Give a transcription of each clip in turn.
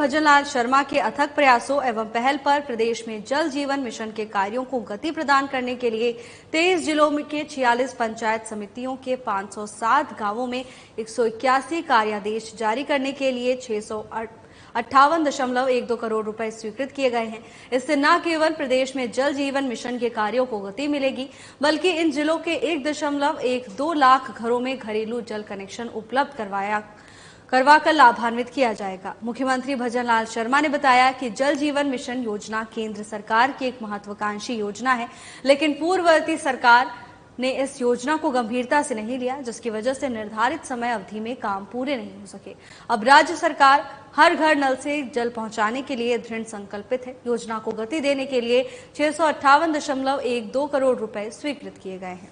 भजनलाल शर्मा के अथक प्रयासों एवं पहल पर प्रदेश में जल जीवन मिशन के कार्यों को गति प्रदान करने के लिए 23 जिलों के 46 पंचायत समितियों के 507 गांवों में 181 कार्यादेश जारी करने के लिए 658.12 करोड़ रुपए स्वीकृत किए गए हैं। इससे न केवल प्रदेश में जल जीवन मिशन के कार्यों को गति मिलेगी, बल्कि इन जिलों के 1.12 लाख घरों में घरेलू जल कनेक्शन उपलब्ध करवाकर लाभान्वित किया जाएगा। मुख्यमंत्री भजनलाल शर्मा ने बताया कि जल जीवन मिशन योजना केंद्र सरकार की एक महत्वाकांक्षी योजना है, लेकिन पूर्ववर्ती सरकार ने इस योजना को गंभीरता से नहीं लिया, जिसकी वजह से निर्धारित समय अवधि में काम पूरे नहीं हो सके। अब राज्य सरकार हर घर नल से जल पहुंचाने के लिए दृढ़ संकल्पित है। योजना को गति देने के लिए 658.12 करोड़ रुपए स्वीकृत किए गए हैं।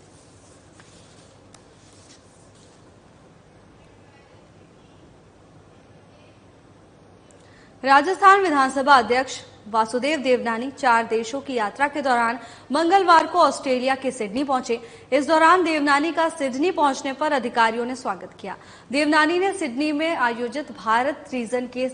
राजस्थान विधानसभा अध्यक्ष वासुदेव देवनानी 4 देशों की यात्रा के दौरान मंगलवार को ऑस्ट्रेलिया के सिडनी पहुंचे। इस दौरान देवनानी का सिडनी पहुंचने पर अधिकारियों ने स्वागत किया। देवनानी ने सिडनी में आयोजित भारत रीजन के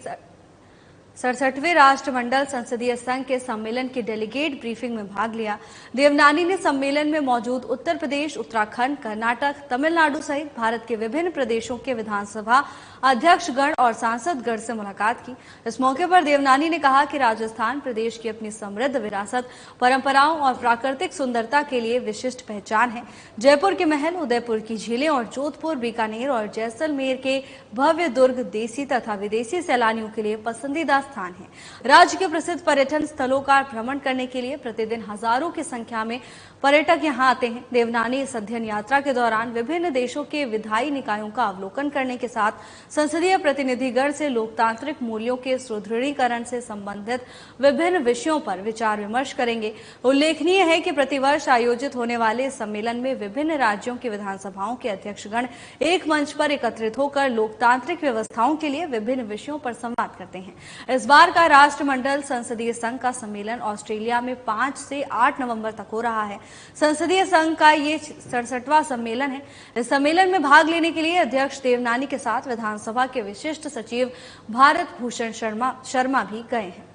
67वें राष्ट्रमंडल संसदीय संघ के सम्मेलन की डेलीगेट ब्रीफिंग में भाग लिया। देवनानी ने सम्मेलन में मौजूद उत्तर प्रदेश, उत्तराखंड, कर्नाटक, तमिलनाडु सहित भारत के विभिन्न प्रदेशों के विधानसभा अध्यक्षगण और सांसदगण से मुलाकात की। इस मौके पर देवनानी ने कहा कि राजस्थान प्रदेश की अपनी समृद्ध विरासत, परंपराओं और प्राकृतिक सुंदरता के लिए विशिष्ट पहचान है। जयपुर के महल, उदयपुर की झीलें और जोधपुर, बीकानेर और जैसलमेर के भव्य दुर्ग देसी तथा विदेशी सैलानियों के लिए पसंदीदा स्थान है। राज्य के प्रसिद्ध पर्यटन स्थलों का भ्रमण करने के लिए प्रतिदिन हजारों की संख्या में पर्यटक यहां आते हैं। देवनानी इस अध्ययन यात्रा के दौरान विभिन्न देशों के विधायी निकायों का अवलोकन करने के साथ संसदीय प्रतिनिधिगण से लोकतांत्रिक मूल्यों के सुदृढ़ीकरण से संबंधित विभिन्न विषयों पर विचार विमर्श करेंगे। उल्लेखनीय है कि प्रतिवर्ष आयोजित होने वाले इस सम्मेलन में विभिन्न राज्यों की विधानसभाओं के अध्यक्षगण एक मंच पर एकत्रित होकर लोकतांत्रिक व्यवस्थाओं के लिए विभिन्न विषयों पर संवाद करते हैं। इस बार का राष्ट्रमंडल संसदीय संघ का सम्मेलन ऑस्ट्रेलिया में 5 से 8 नवंबर तक हो रहा है। संसदीय संघ का ये 67वां सम्मेलन है। इस सम्मेलन में भाग लेने के लिए अध्यक्ष देवनानी के साथ विधानसभा के विशिष्ट सचिव भारत भूषण शर्मा भी गए हैं।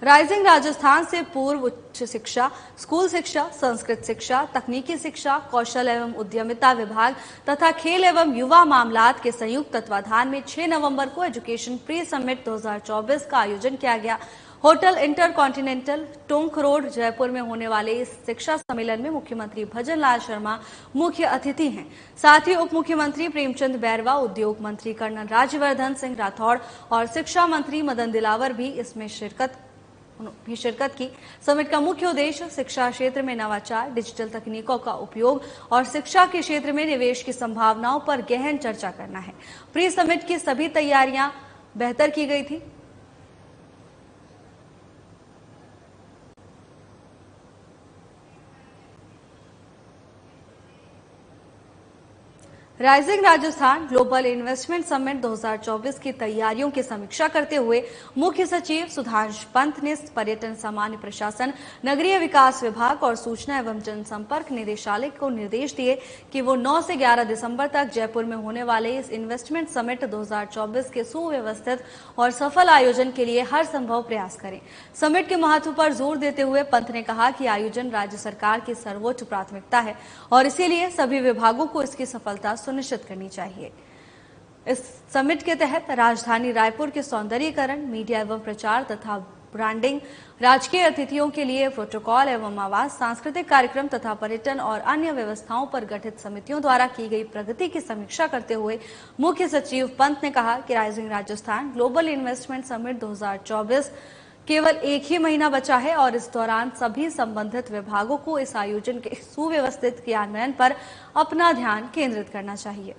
राइजिंग राजस्थान से पूर्व उच्च शिक्षा, स्कूल शिक्षा, संस्कृत शिक्षा, तकनीकी शिक्षा, कौशल एवं उद्यमिता विभाग तथा खेल एवं युवा मामलात के संयुक्त तत्वाधान में 6 नवंबर को एजुकेशन प्री समिट 2024 का आयोजन किया गया। Hotel intercontinental, Tonk road, Jaipur में होने वाले इस शिक्षा सम्मेलन में मुख्यमंत्री भजनलाल शर्मा मुख्य अतिथि हैं। साथ ही उप मुख्यमंत्री प्रेमचंद बैरवा, उद्योग मंत्री कर्नल राज्यवर्धन सिंह राठौड़ और शिक्षा मंत्री मदन दिलावर भी इसमें शिरकत की। समिट का मुख्य उद्देश्य शिक्षा क्षेत्र में नवाचार, डिजिटल तकनीकों का उपयोग और शिक्षा के क्षेत्र में निवेश की संभावनाओं पर गहन चर्चा करना है। प्री समिट की सभी तैयारियां बेहतर की गई थी। Rising Rajasthan global investment summit 2024 की तैयारियों की समीक्षा करते हुए मुख्य सचिव सुधांशु पंत ने पर्यटन, सामान्य प्रशासन, नगरीय विकास विभाग और सूचना एवं जनसंपर्क निदेशालय को निर्देश दिए कि वो 9 से 11 दिसंबर तक जयपुर में होने वाले इस इन्वेस्टमेंट समिट 2024 के सुव्यवस्थित और सफल आयोजन के लिए हर संभव प्रयास करें। समिट के महत्व पर जोर देते हुए पंत ने कहा कि आयोजन राज्य सरकार की सर्वोच्च प्राथमिकता है और इसीलिए सभी विभागों को इसकी सफलता सुनिश्चित करनी चाहिए। इस समिट के तहत राजधानी रायपुर के सौंदर्यीकरण, मीडिया एवं प्रचार तथा ब्रांडिंग, राजकीय अतिथियों के लिए प्रोटोकॉल एवं आवास, सांस्कृतिक कार्यक्रम तथा पर्यटन और अन्य व्यवस्थाओं पर गठित समितियों द्वारा की गई प्रगति की समीक्षा करते हुए मुख्य सचिव पंत ने कहा कि rising Rajasthan global investment summit 2024 केवल 1 ही महीना बचा है और इस दौरान सभी संबंधित विभागों को इस आयोजन के सुव्यवस्थित क्रियान्वयन पर अपना ध्यान केंद्रित करना चाहिए।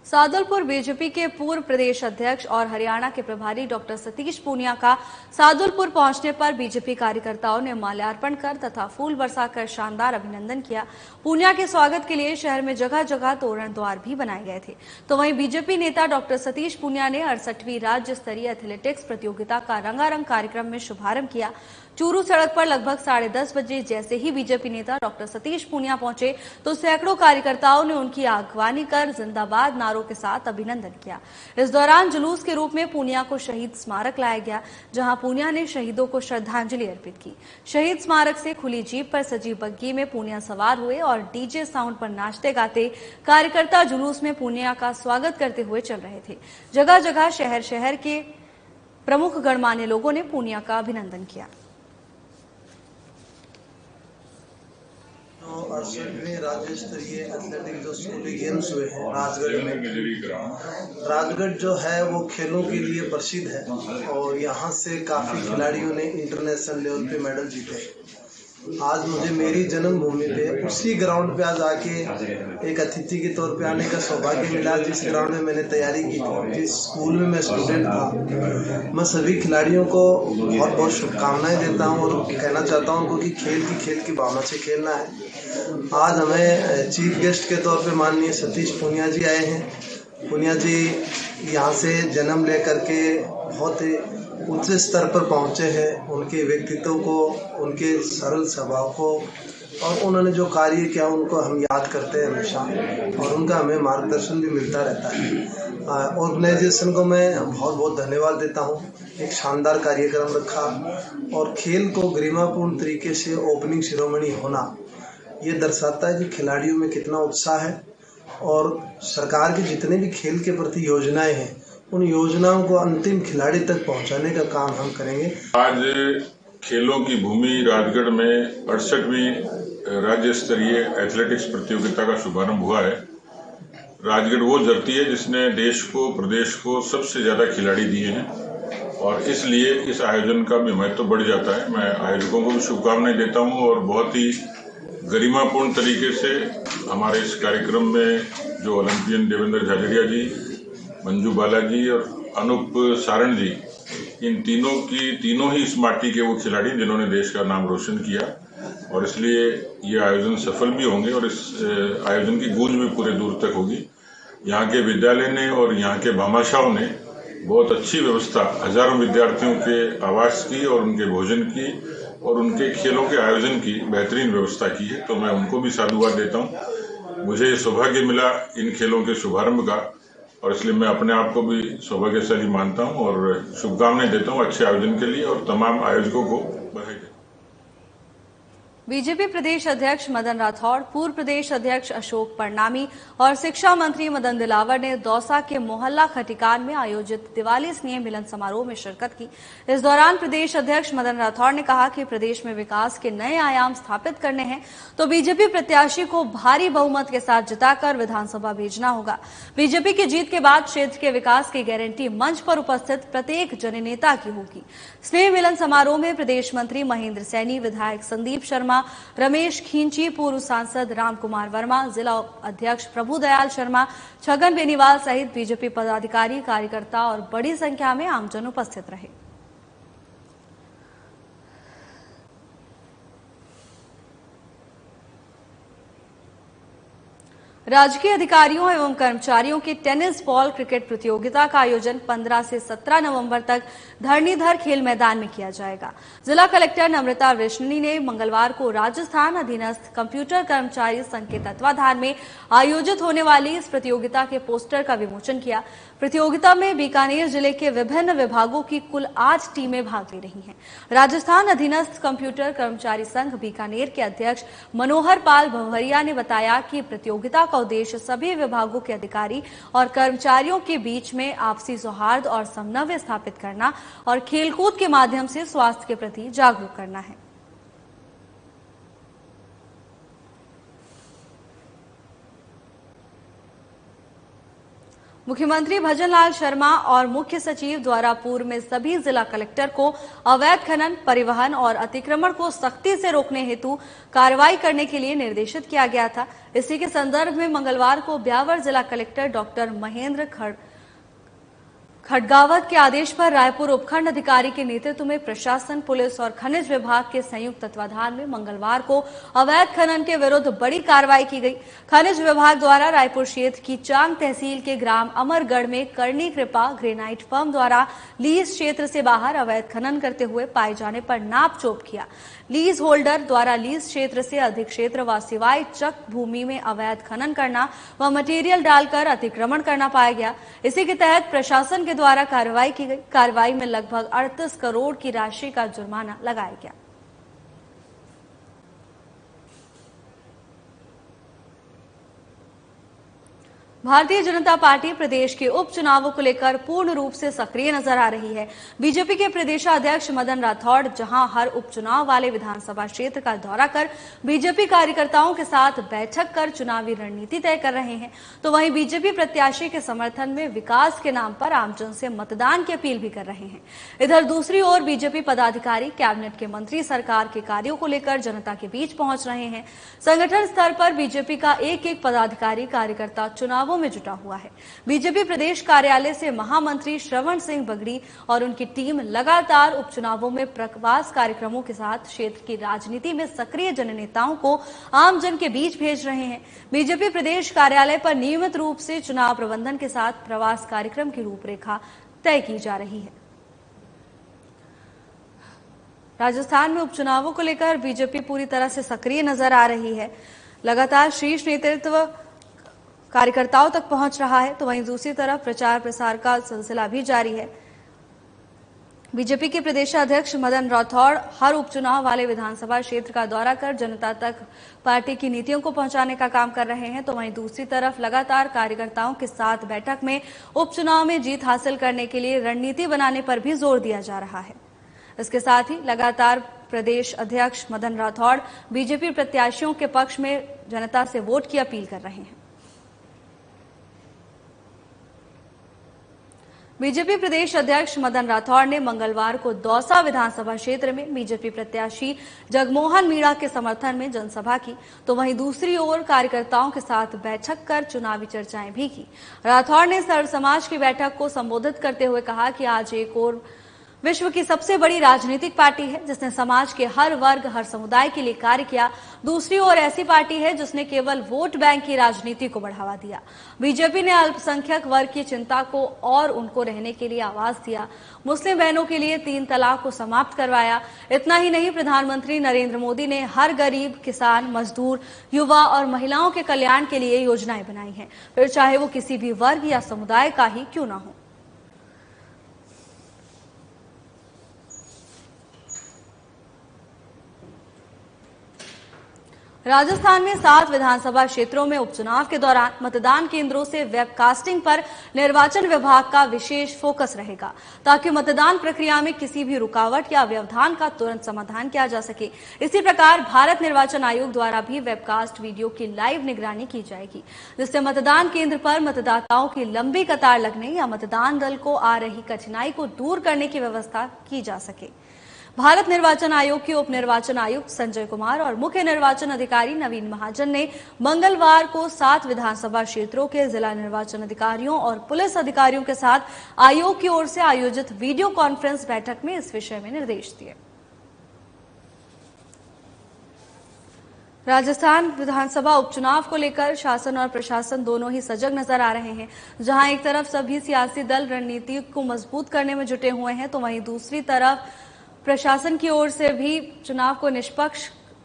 सादुलपुर बीजेपी के पूर्व प्रदेश अध्यक्ष और हरियाणा के प्रभारी डॉक्टर सतीश पूनिया का सादुलपुर पहुंचने पर बीजेपी कार्यकर्ताओं ने माल्यार्पण कर तथा फूल बरसाकर शानदार अभिनंदन किया। पूनिया के स्वागत के लिए शहर में जगह जगह तोरण द्वार भी बनाए गए थे। तो वहीं बीजेपी नेता डॉक्टर सतीश पूनिया ने 68वीं राज्य स्तरीय एथलेटिक्स प्रतियोगिता का रंगारंग कार्यक्रम में शुभारंभ किया। चूरू सड़क पर लगभग 10:30 बजे जैसे ही बीजेपी नेता डॉक्टर सतीश पूनिया पहुंचे तो सैकड़ों कार्यकर्ताओं ने उनकी अगवानी कर जिंदाबाद नारों के साथ अभिनंदन किया। इस दौरान जुलूस के रूप में पूनिया को शहीद स्मारक लाया गया, जहां पूनिया ने शहीदों को श्रद्धांजलि अर्पित की। शहीद स्मारक से खुली जीप पर सजी बग्गी में पूनिया सवार हुए और डीजे साउंड पर नाचते गाते कार्यकर्ता जुलूस में पूनिया का स्वागत करते हुए चल रहे थे। जगह जगह शहर के प्रमुख गणमान्य लोगों ने पूनिया का अभिनंदन किया। 68वें राज्य स्तरीय एथलेटिक्स जो स्कूली गेम्स हुए हैं राजगढ़ में। राजगढ़ जो है वो खेलों के लिए प्रसिद्ध है और यहाँ से काफ़ी खिलाड़ियों ने इंटरनेशनल लेवल पे मेडल जीते। आज मुझे मेरी जन्मभूमि पे उसी ग्राउंड पे आज आके एक अतिथि के तौर पे आने का सौभाग्य मिला, जिस ग्राउंड में मैंने तैयारी की थी, जिस स्कूल में मैं स्टूडेंट था। मैं सभी खिलाड़ियों को बहुत बहुत शुभकामनाएं देता हूं और कहना चाहता हूं उनको कि खेल की भावना से खेलना है। आज हमें चीफ गेस्ट के तौर पे माननीय सतीश पूनिया जी आए हैं। पूनिया जी यहाँ से जन्म लेकर के बहुत उच्च स्तर पर पहुँचे हैं। उनके व्यक्तित्व को, उनके सरल स्वभाव को और उन्होंने जो कार्य किया उनको हम याद करते हैं हमेशा और उनका हमें मार्गदर्शन भी मिलता रहता है। ऑर्गेनाइजेशन को मैं बहुत बहुत धन्यवाद देता हूँ। एक शानदार कार्यक्रम रखा और खेल को गरिमापूर्ण तरीके से ओपनिंग सेरेमनी होना ये दर्शाता है कि खिलाड़ियों में कितना उत्साह है और सरकार के जितने भी खेल के प्रति योजनाएं हैं उन योजनाओं को अंतिम खिलाड़ी तक पहुंचाने का काम हम करेंगे। आज खेलों की भूमि राजगढ़ में 68वीं राज्य स्तरीय एथलेटिक्स प्रतियोगिता का शुभारंभ हुआ है। राजगढ़ वो धरती है जिसने देश को, प्रदेश को सबसे ज्यादा खिलाड़ी दिए हैं और इसलिए इस आयोजन का भी महत्व बढ़ जाता है। मैं आयोजकों को भी शुभकामनाएं देता हूं और बहुत ही गरिमापूर्ण तरीके से हमारे इस कार्यक्रम में जो ओलंपियन देवेंद्र झाझड़िया जी, मंजू बालाजी और अनूप सारण जी, इन तीनों ही इस माटी के वो खिलाड़ी जिन्होंने देश का नाम रोशन किया और इसलिए ये आयोजन सफल भी होंगे और इस आयोजन की गूंज भी पूरे दूर तक होगी। यहाँ के विद्यालय ने और यहाँ के भामाशाहों ने बहुत अच्छी व्यवस्था हजारों विद्यार्थियों के आवास की और उनके भोजन की और उनके खेलों के आयोजन की बेहतरीन व्यवस्था की है, तो मैं उनको भी साधुवाद देता हूँ। मुझे सौभाग्य मिला इन खेलों के शुभारंभ का और इसलिए मैं अपने आप को भी सौभाग्यशाली मानता हूं और शुभकामनाएं देता हूं अच्छे आयोजन के लिए और तमाम आयोजकों को बधाई देता हूं। बीजेपी प्रदेश अध्यक्ष मदन राठौड़, पूर्व प्रदेश अध्यक्ष अशोक परनामी और शिक्षा मंत्री मदन दिलावर ने दौसा के मोहल्ला खटिकान में आयोजित दिवाली स्नेह मिलन समारोह में शिरकत की। इस दौरान प्रदेश अध्यक्ष मदन राठौड़ ने कहा कि प्रदेश में विकास के नए आयाम स्थापित करने हैं तो बीजेपी प्रत्याशी को भारी बहुमत के साथ जिताकर विधानसभा भेजना होगा। बीजेपी की जीत के बाद क्षेत्र के विकास की गारंटी मंच पर उपस्थित प्रत्येक जननेता की होगी। स्नेह मिलन समारोह में प्रदेश मंत्री महेंद्र सैनी, विधायक संदीप शर्मा, रमेश खींची, पूर्व सांसद रामकुमार वर्मा, जिला अध्यक्ष प्रभुदयाल शर्मा, छगन बेनीवाल सहित बीजेपी पदाधिकारी, कार्यकर्ता और बड़ी संख्या में आमजन उपस्थित रहे। राजकीय अधिकारियों एवं कर्मचारियों की टेनिस बॉल क्रिकेट प्रतियोगिता का आयोजन 15 से 17 नवंबर तक धरणीधर खेल मैदान में किया जाएगा। जिला कलेक्टर नम्रता वैष्णवी ने मंगलवार को राजस्थान अधीनस्थ कंप्यूटर कर्मचारी संघ के तत्वाधान में आयोजित होने वाली इस प्रतियोगिता के पोस्टर का विमोचन किया। प्रतियोगिता में बीकानेर जिले के विभिन्न विभागों की कुल 8 टीमें भाग ले रही हैं। राजस्थान अधीनस्थ कंप्यूटर कर्मचारी संघ बीकानेर के अध्यक्ष मनोहर पाल भवरिया ने बताया कि प्रतियोगिता का उद्देश्य सभी विभागों के अधिकारी और कर्मचारियों के बीच में आपसी सौहार्द और समन्वय स्थापित करना और खेलकूद के माध्यम से स्वास्थ्य के प्रति जागरूक करना है। मुख्यमंत्री भजनलाल शर्मा और मुख्य सचिव द्वारा पूर्व में सभी जिला कलेक्टर को अवैध खनन, परिवहन और अतिक्रमण को सख्ती से रोकने हेतु कार्रवाई करने के लिए निर्देशित किया गया था। इसी के संदर्भ में मंगलवार को ब्यावर जिला कलेक्टर डॉक्टर महेंद्र खडगावत के आदेश पर रायपुर उपखंड अधिकारी के नेतृत्व में प्रशासन, पुलिस और खनिज विभाग के संयुक्त तत्वाधान में मंगलवार को अवैध खनन के विरुद्ध बड़ी कार्रवाई की गई। खनिज विभाग द्वारा रायपुर क्षेत्र की चांग तहसील के ग्राम अमरगढ़ में करनी कृपा ग्रेनाइट फर्म द्वारा लीज क्षेत्र से बाहर अवैध खनन करते हुए पाए जाने पर नापचोप किया। लीज होल्डर द्वारा लीज क्षेत्र से अधिक क्षेत्र व सिवाय चक भूमि में अवैध खनन करना व मटेरियल डालकर अतिक्रमण करना पाया गया। इसी के तहत प्रशासन के द्वारा कार्रवाई की गई। कार्रवाई में लगभग 38 करोड़ की राशि का जुर्माना लगाया गया। भारतीय जनता पार्टी प्रदेश के उपचुनावों को लेकर पूर्ण रूप से सक्रिय नजर आ रही है। बीजेपी के प्रदेशाध्यक्ष मदन राठौड़ जहां हर उपचुनाव वाले विधानसभा क्षेत्र का दौरा कर बीजेपी कार्यकर्ताओं के साथ बैठक कर चुनावी रणनीति तय कर रहे हैं, तो वहीं बीजेपी प्रत्याशी के समर्थन में विकास के नाम पर आमजन से मतदान की अपील भी कर रहे हैं। इधर दूसरी ओर बीजेपी पदाधिकारी, कैबिनेट के मंत्री सरकार के कार्यों को लेकर जनता के बीच पहुंच रहे हैं। संगठन स्तर पर बीजेपी का एक पदाधिकारी कार्यकर्ता चुनाव में जुटा हुआ है। बीजेपी प्रदेश कार्यालय से महामंत्री श्रवण सिंह बगड़ी और उनकी टीम लगातार उपचुनावों में प्रवास कार्यक्रमों के साथ क्षेत्र की राजनीति में सक्रिय जननेताओं को आम जन के बीच भेज रहे हैं। बीजेपी प्रदेश कार्यालय पर नियमित रूप से चुनाव प्रबंधन के साथ प्रवास कार्यक्रम की रूपरेखा तय की जा रही है। राजस्थान में उपचुनावों को लेकर बीजेपी पूरी तरह से सक्रिय नजर आ रही है। लगातार शीर्ष नेतृत्व कार्यकर्ताओं तक पहुंच रहा है, तो वहीं दूसरी तरफ प्रचार प्रसार का सिलसिला भी जारी है। बीजेपी के प्रदेशाध्यक्ष मदन राठौड़ हर उपचुनाव वाले विधानसभा क्षेत्र का दौरा कर जनता तक पार्टी की नीतियों को पहुंचाने का काम कर रहे हैं, तो वहीं दूसरी तरफ लगातार कार्यकर्ताओं के साथ बैठक में उपचुनाव में जीत हासिल करने के लिए रणनीति बनाने पर भी जोर दिया जा रहा है। इसके साथ ही लगातार प्रदेश अध्यक्ष मदन राठौड़ बीजेपी प्रत्याशियों के पक्ष में जनता से वोट की अपील कर रहे हैं। बीजेपी प्रदेश अध्यक्ष मदन राठौड़ ने मंगलवार को दौसा विधानसभा क्षेत्र में बीजेपी प्रत्याशी जगमोहन मीणा के समर्थन में जनसभा की, तो वहीं दूसरी ओर कार्यकर्ताओं के साथ बैठक कर चुनावी चर्चाएं भी की। राठौड़ ने सर्व समाज की बैठक को संबोधित करते हुए कहा कि आज एक और विश्व की सबसे बड़ी राजनीतिक पार्टी है जिसने समाज के हर वर्ग, हर समुदाय के लिए कार्य किया। दूसरी ओर ऐसी पार्टी है जिसने केवल वोट बैंक की राजनीति को बढ़ावा दिया। बीजेपी ने अल्पसंख्यक वर्ग की चिंता को और उनको रहने के लिए आवाज दिया। मुस्लिम बहनों के लिए 3 तलाक को समाप्त करवाया। इतना ही नहीं, प्रधानमंत्री नरेंद्र मोदी ने हर गरीब, किसान, मजदूर, युवा और महिलाओं के कल्याण के लिए योजनाएं बनाई हैं, फिर चाहे वो किसी भी वर्ग या समुदाय का ही क्यों न हो। राजस्थान में 7 विधानसभा क्षेत्रों में उपचुनाव के दौरान मतदान केंद्रों से वेबकास्टिंग पर निर्वाचन विभाग का विशेष फोकस रहेगा, ताकि मतदान प्रक्रिया में किसी भी रुकावट या व्यवधान का तुरंत समाधान किया जा सके। इसी प्रकार भारत निर्वाचन आयोग द्वारा भी वेबकास्ट वीडियो की लाइव निगरानी की जाएगी, जिससे मतदान केंद्र पर मतदाताओं की लंबी कतार लगने या मतदान दल को आ रही कठिनाई को दूर करने की व्यवस्था की जा सके। भारत निर्वाचन आयोग के उप निर्वाचन आयुक्त संजय कुमार और मुख्य निर्वाचन अधिकारी नवीन महाजन ने मंगलवार को 7 विधानसभा क्षेत्रों के जिला निर्वाचन अधिकारियों और पुलिस अधिकारियों के साथ आयोग की ओर से आयोजित वीडियो कॉन्फ्रेंस बैठक में इस विषय में निर्देश दिए। राजस्थान विधानसभा उपचुनाव को लेकर शासन और प्रशासन दोनों ही सजग नजर आ रहे हैं। जहां एक तरफ सभी सियासी दल रणनीति को मजबूत करने में जुटे हुए हैं, तो वहीं दूसरी तरफ प्रशासन की ओर से भी चुनाव को निष्पक्ष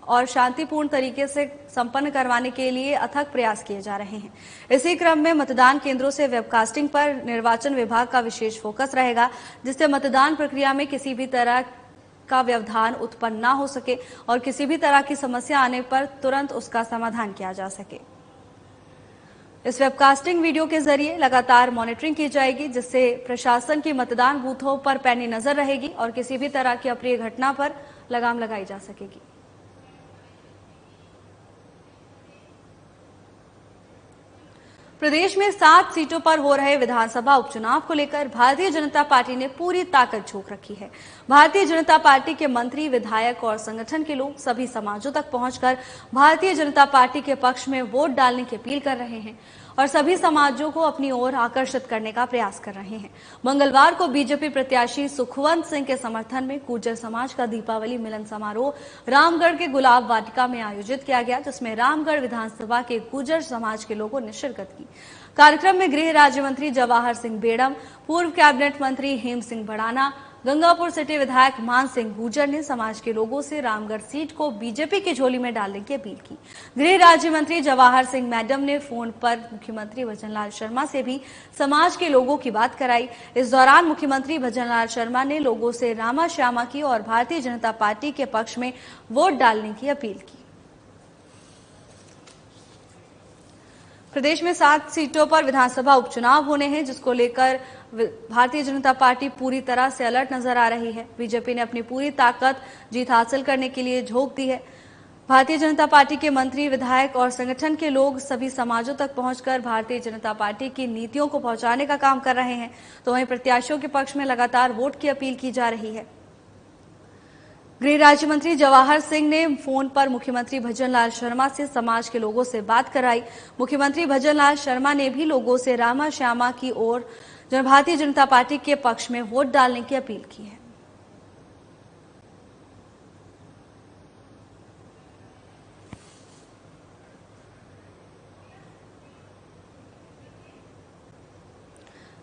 और शांतिपूर्ण तरीके से संपन्न करवाने के लिए अथक प्रयास किए जा रहे हैं। इसी क्रम में मतदान केंद्रों से वेबकास्टिंग पर निर्वाचन विभाग का विशेष फोकस रहेगा, जिससे मतदान प्रक्रिया में किसी भी तरह का व्यवधान उत्पन्न न हो सके और किसी भी तरह की समस्या आने पर तुरंत उसका समाधान किया जा सके। इस वेबकास्टिंग वीडियो के जरिए लगातार मॉनिटरिंग की जाएगी, जिससे प्रशासन की मतदान बूथों पर पैनी नजर रहेगी और किसी भी तरह की अप्रिय घटना पर लगाम लगाई जा सकेगी। प्रदेश में 7 सीटों पर हो रहे विधानसभा उपचुनाव को लेकर भारतीय जनता पार्टी ने पूरी ताकत झोंक रखी है। भारतीय जनता पार्टी के मंत्री, विधायक और संगठन के लोग सभी समाजों तक पहुंचकर भारतीय जनता पार्टी के पक्ष में वोट डालने की अपील कर रहे हैं और सभी समाजों को अपनी ओर आकर्षित करने का प्रयास कर रहे हैं। मंगलवार को बीजेपी प्रत्याशी सुखवंत सिंह के समर्थन में गुर्जर समाज का दीपावली मिलन समारोह रामगढ़ के गुलाब वाटिका में आयोजित किया गया, जिसमें रामगढ़ विधानसभा के गुर्जर समाज के लोगों ने शिरकत की। कार्यक्रम में गृह राज्य मंत्री जवाहर सिंह बेड़म, पूर्व कैबिनेट मंत्री हेम सिंह भड़ाना, गंगापुर सिटी विधायक मान सिंह गुर्जर ने समाज के लोगों से रामगढ़ सीट को बीजेपी की झोली में डालने की अपील की। गृह राज्य मंत्री जवाहर सिंह मैडम ने फोन पर मुख्यमंत्री भजनलाल शर्मा से भी समाज के लोगों की बात कराई। इस दौरान मुख्यमंत्री भजनलाल शर्मा ने लोगों से रामा श्यामा की और भारतीय जनता पार्टी के पक्ष में वोट डालने की अपील की। प्रदेश में 7 सीटों पर विधानसभा उपचुनाव होने हैं, जिसको लेकर भारतीय जनता पार्टी पूरी तरह से अलर्ट नजर आ रही है। बीजेपी ने अपनी पूरी ताकत जीत हासिल करने के लिए झोंक दी है। भारतीय जनता पार्टी के मंत्री, विधायक और संगठन के लोग सभी समाजों तक पहुंचकर भारतीय जनता पार्टी की नीतियों को पहुंचाने का काम कर रहे हैं, तो वहीं प्रत्याशियों के पक्ष में लगातार वोट की अपील की जा रही है। गृह राज्य मंत्री जवाहर सिंह ने फोन पर मुख्यमंत्री भजनलाल शर्मा से समाज के लोगों से बात कराई। मुख्यमंत्री भजनलाल शर्मा ने भी लोगों से रामा श्यामा की ओर भारतीय जनता पार्टी के पक्ष में वोट डालने की अपील की है।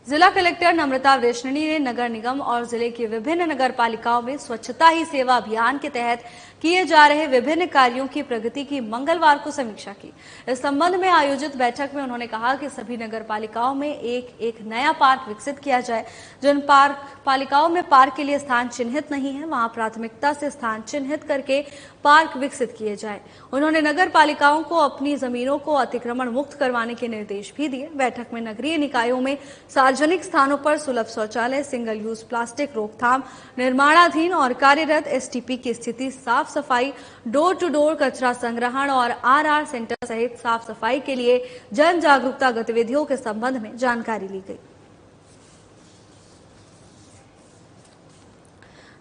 जिला कलेक्टर नम्रता वैष्णनी ने नगर निगम और जिले की विभिन्न नगर पालिकाओं में स्वच्छता ही सेवा अभियान के तहत किए जा रहे विभिन्न कार्यों की प्रगति की मंगलवार को समीक्षा की। इस संबंध में आयोजित बैठक में उन्होंने कहा कि सभी नगर पालिकाओं में एक नया पार्क विकसित किया जाए। जिन पालिकाओं में पार्क के लिए स्थान चिन्हित नहीं है, वहां प्राथमिकता से स्थान चिन्हित करके पार्क विकसित किए जाए। उन्होंने नगर पालिकाओं को अपनी जमीनों को अतिक्रमण मुक्त करवाने के निर्देश भी दिए। बैठक में नगरीय निकायों में सार्वजनिक स्थानों पर सुलभ शौचालय, सिंगल यूज प्लास्टिक रोकथाम, निर्माणाधीन और कार्यरत एसटीपी की स्थिति, साफ सफाई, डोर टू डोर कचरा संग्रहण और आरआर सेंटर सहित साफ सफाई के लिए जन जागरूकता गतिविधियों के संबंध में जानकारी ली गई।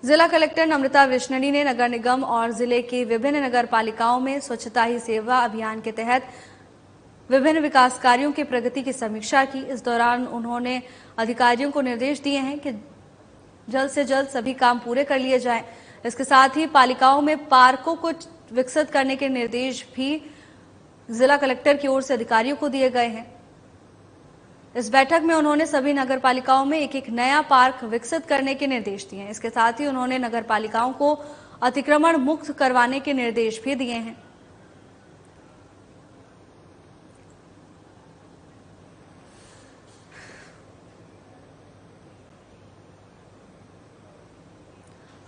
जिला कलेक्टर नम्रता वैष्णनी ने नगर निगम और जिले की विभिन्न नगर पालिकाओं में स्वच्छता ही सेवा अभियान के तहत विभिन्न विकास कार्यों की प्रगति की समीक्षा की। इस दौरान उन्होंने अधिकारियों को निर्देश दिए हैं कि जल्द से जल्द सभी काम पूरे कर लिए जाएं। इसके साथ ही पालिकाओं में पार्कों को विकसित करने के निर्देश भी जिला कलेक्टर की ओर से अधिकारियों को दिए गए हैं। इस बैठक में उन्होंने सभी नगर पालिकाओं में एक नया पार्क विकसित करने के निर्देश दिए हैं। इसके साथ ही उन्होंने नगर पालिकाओं को अतिक्रमण मुक्त करवाने के निर्देश भी दिए हैं।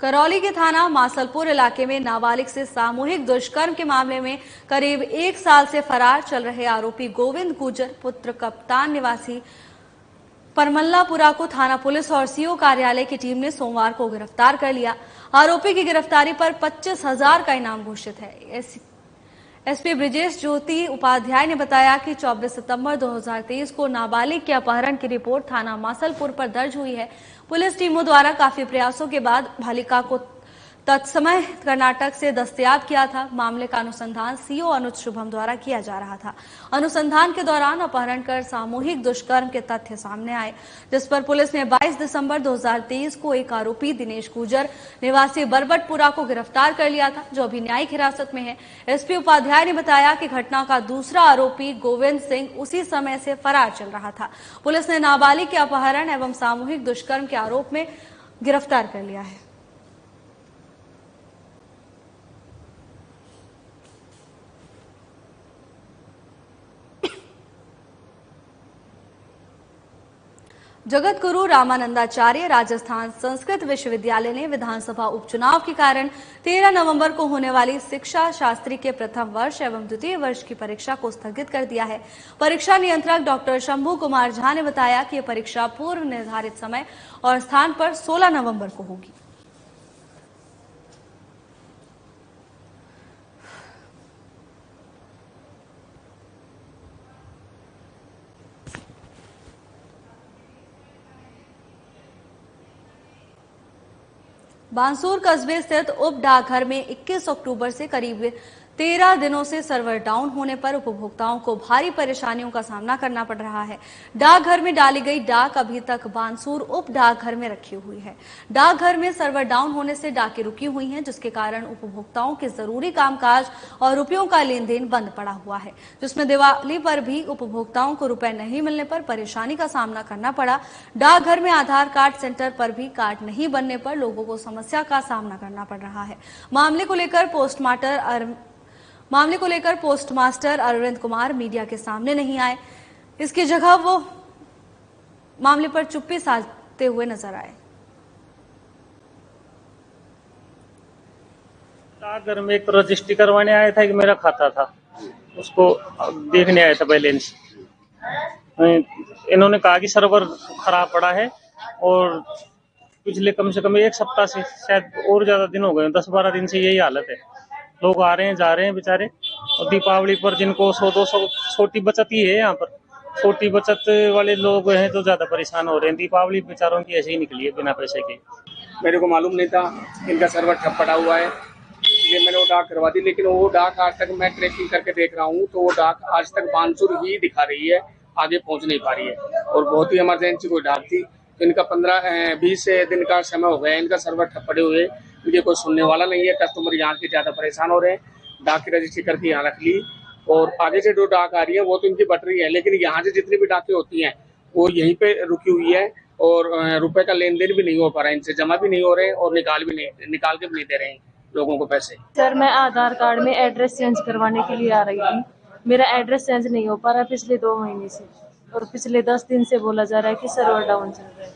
करौली के थाना मासलपुर इलाके में नाबालिग से सामूहिक दुष्कर्म के मामले में करीब 1 साल से फरार चल रहे आरोपी गोविंद गुर्जर पुत्र कप्तान निवासी परमल्लापुरा को थाना पुलिस और सीओ कार्यालय की टीम ने सोमवार को गिरफ्तार कर लिया। आरोपी की गिरफ्तारी पर 25,000 का इनाम घोषित है। एसपी ब्रिजेश ज्योति उपाध्याय ने बताया कि 24 सितंबर 2023 को नाबालिग के अपहरण की रिपोर्ट थाना मासलपुर पर दर्ज हुई है। पुलिस टीमों द्वारा काफी प्रयासों के बाद बालिका को तत्समय कर्नाटक से दस्तयाब किया था। मामले का अनुसंधान सीओ अनुज शुभम द्वारा किया जा रहा था। अनुसंधान के दौरान अपहरण कर सामूहिक दुष्कर्म के तथ्य सामने आए, जिस पर पुलिस ने 22 दिसंबर 2023 को एक आरोपी दिनेश गुर्जर निवासी बरबटपुरा को गिरफ्तार कर लिया था, जो अभी न्यायिक हिरासत में है। एसपी उपाध्याय ने बताया कि घटना का दूसरा आरोपी गोविंद सिंह उसी समय से फरार चल रहा था। पुलिस ने नाबालिग के अपहरण एवं सामूहिक दुष्कर्म के आरोप में गिरफ्तार कर लिया है। जगत गुरु रामानंदाचार्य राजस्थान संस्कृत विश्वविद्यालय ने विधानसभा उपचुनाव के कारण 13 नवंबर को होने वाली शिक्षा शास्त्री के प्रथम वर्ष एवं द्वितीय वर्ष की परीक्षा को स्थगित कर दिया है। परीक्षा नियंत्रक डॉक्टर शंभू कुमार झा ने बताया कि यह परीक्षा पूर्व निर्धारित समय और स्थान पर 16 नवंबर को होगी। बांसूर कस्बे स्थित उप डाकघर में 21 अक्टूबर से करीब 13 दिनों से सर्वर डाउन होने पर उपभोक्ताओं को भारी परेशानियों का सामना करना पड़ रहा है। डाकघर में डाली गई डाक अभी तक बांसूर उप डाकघर में रखी हुई है। डाकघर में सर्वर डाउन होने से डाकें रुकी हुई हैं, जिसके कारण उपभोक्ताओं के जरूरी कामकाज और रुपयों का लेन देन बंद पड़ा हुआ है, जिसमें दिवाली पर भी उपभोक्ताओं को रुपए नहीं मिलने पर परेशानी का सामना करना पड़ा। डाकघर में आधार कार्ड सेंटर पर भी कार्ड नहीं बनने पर लोगों को समस्या का सामना करना पड़ रहा है। मामले को लेकर पोस्टमास्टर अरविंद कुमार मीडिया के सामने नहीं आए। इसकी जगह वो मामले पर चुप्पी साधते हुए नजर आए। डाकघर में एक रजिस्ट्री करवाने आया था कि मेरा खाता था, उसको देखने आया था बैलेंस। इन्होंने कहा कि सर्वर खराब पड़ा है और पिछले कम से कम एक सप्ताह से, शायद और ज्यादा दिन हो गए, 10-12 दिन से यही हालत है। लोग आ रहे हैं जा रहे हैं बेचारे, और दीपावली पर जिनको 100-200 छोटी बचत ही है, यहाँ पर छोटी बचत वाले लोग हैं तो ज्यादा परेशान हो रहे हैं। दीपावली बेचारों की ऐसे ही निकली है बिना पैसे के। मेरे को मालूम नहीं था इनका सर्वर ठप पड़ा हुआ है, इसलिए मैंने वो डाक करवा दी। लेकिन वो डाक आज तक मैं ट्रैकिंग करके देख रहा हूँ तो वो डाक आज तक बांसूर ही दिखा रही है, आगे पहुँच नहीं पा रही है। और बहुत ही इमरजेंसी कोई डाक थी, तो इनका 15-20 दिन का समय हो गया, इनका सर्वर ठप पड़े हुए, इनके कोई सुनने वाला नहीं है। कस्टमर यहाँ के ज्यादा परेशान हो रहे हैं। डाक की रजिस्ट्री करके यहाँ रख ली और आगे से जो डाक आ रही है वो तो इनकी बट रही है, लेकिन यहाँ से जितनी भी डाकें होती हैं वो यहीं पे रुकी हुई है और रुपए का लेन देन भी नहीं हो पा रहा है, इनसे जमा भी नहीं हो रहे हैं और निकाल के भी नहीं दे रहे हैं लोगों को पैसे। सर, मैं आधार कार्ड में एड्रेस चेंज करवाने के लिए आ रही थी। मेरा एड्रेस चेंज नहीं हो पा रहा पिछले 2 महीने से, और पिछले 10 दिन से बोला जा रहा है कि सर्वर डाउन चल रहा है।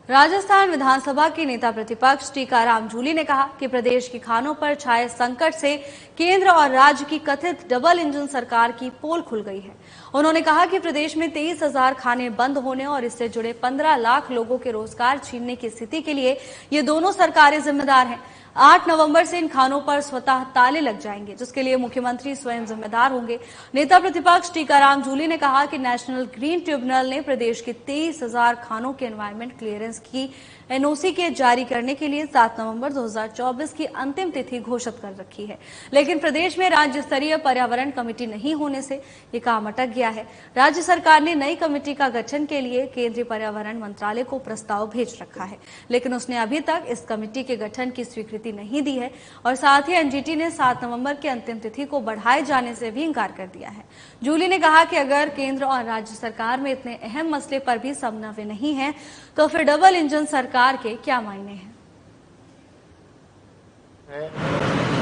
राजस्थान विधानसभा के नेता प्रतिपक्ष टीकाराम जूली ने कहा कि प्रदेश के खानों पर छाए संकट से केंद्र और राज्य की कथित डबल इंजन सरकार की पोल खुल गई है। उन्होंने कहा कि प्रदेश में 23,000 खाने बंद होने और इससे जुड़े 15 लाख लोगों के रोजगार छीनने की स्थिति के लिए ये दोनों सरकारें जिम्मेदार हैं। 8 नवंबर से इन खानों पर स्वतः ताले लग जाएंगे, जिसके लिए मुख्यमंत्री स्वयं जिम्मेदार होंगे। नेता प्रतिपक्ष टीकाराम जूली ने कहा कि नेशनल ग्रीन ट्रिब्यूनल ने प्रदेश के 23,000 खानों के एनवायरमेंट क्लियरेंस की एनओसी के जारी करने के लिए 7 नवंबर 2024 की अंतिम तिथि घोषित कर रखी है, लेकिन प्रदेश में राज्य स्तरीय पर्यावरण कमेटी नहीं होने से ये काम अटक गया है। राज्य सरकार ने नई कमेटी का गठन के लिए केंद्रीय पर्यावरण मंत्रालय को प्रस्ताव भेज रखा है, लेकिन उसने अभी तक इस कमेटी के गठन की स्वीकृति नहीं दी है और साथ ही एनजीटी ने 7 नवंबर की अंतिम तिथि को बढ़ाए जाने से भी इंकार कर दिया है। जूली ने कहा कि अगर केंद्र और राज्य सरकार में इतने अहम मसले पर भी समन्वय नहीं है तो फिर डबल इंजन सरकार के क्या मायने हैं।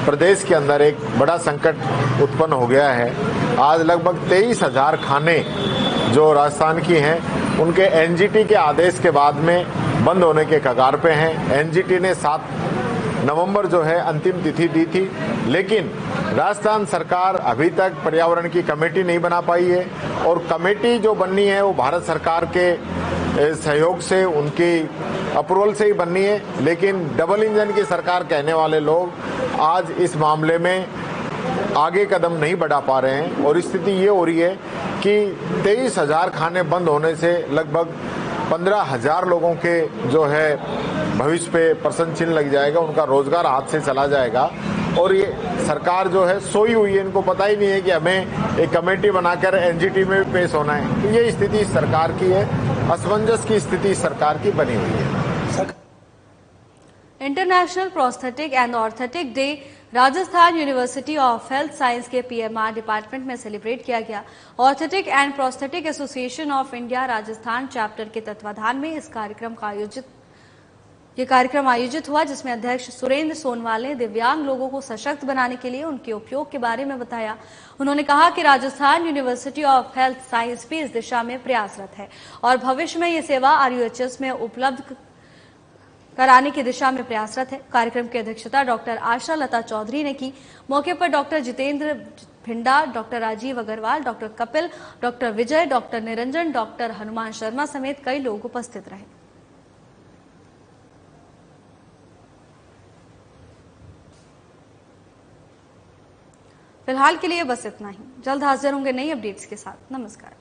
प्रदेश के अंदर एक बड़ा संकट उत्पन्न हो गया है। आज लगभग 23,000 खाने जो राजस्थान की हैं उनके एनजीटी के आदेश के बाद में बंद होने के कगार पे हैं। एनजीटी ने 7 नवंबर जो है अंतिम तिथि दी थी, लेकिन राजस्थान सरकार अभी तक पर्यावरण की कमेटी नहीं बना पाई है और कमेटी जो बननी है वो भारत सरकार के सहयोग से, उनकी अप्रूवल से ही बननी है। लेकिन डबल इंजन की सरकार कहने वाले लोग आज इस मामले में आगे कदम नहीं बढ़ा पा रहे हैं और स्थिति ये हो रही है कि 23,000 खाने बंद होने से लगभग 15,000 लोगों के जो है भविष्य पे प्रश्न चिन्ह लग जाएगा, उनका रोजगार हाथ से चला जाएगा। और ये सरकार जो है सोई हुई है, इनको पता ही नहीं है कि हमें एक कमेटी बनाकर एनजीटी में भी पेश होना है। तो ये स्थिति सरकार की है, असमंजस की स्थिति सरकार की बनी हुई है। International prosthetic and orthotic day Rajasthan university of health science के पीएमआर डिपार्टमेंट में सेलिब्रेट किया गया। Orthotic and prosthetic association of India Rajasthan chapter के तत्वाधान में ये कार्यक्रम आयोजित हुआ, जिसमें अध्यक्ष सुरेंद्र सोनवाल ने दिव्यांग लोगों को सशक्त बनाने के लिए उनके उपयोग के बारे में बताया। उन्होंने कहा कि Rajasthan university of health science भी इस दिशा में प्रयासरत है और भविष्य में ये सेवा आरयूएचएस में उपलब्ध कराने की दिशा में प्रयासरत है। कार्यक्रम की अध्यक्षता डॉक्टर आशा लता चौधरी ने की। मौके पर doctor Jitendra Bhinda, doctor Rajeev Agarwal, doctor Kapil, doctor Vijay, doctor Niranjan, doctor Hanuman Sharma समेत कई लोग उपस्थित रहे। फिलहाल के लिए बस इतना ही। जल्द हाजिर होंगे नई अपडेट्स के साथ। नमस्कार।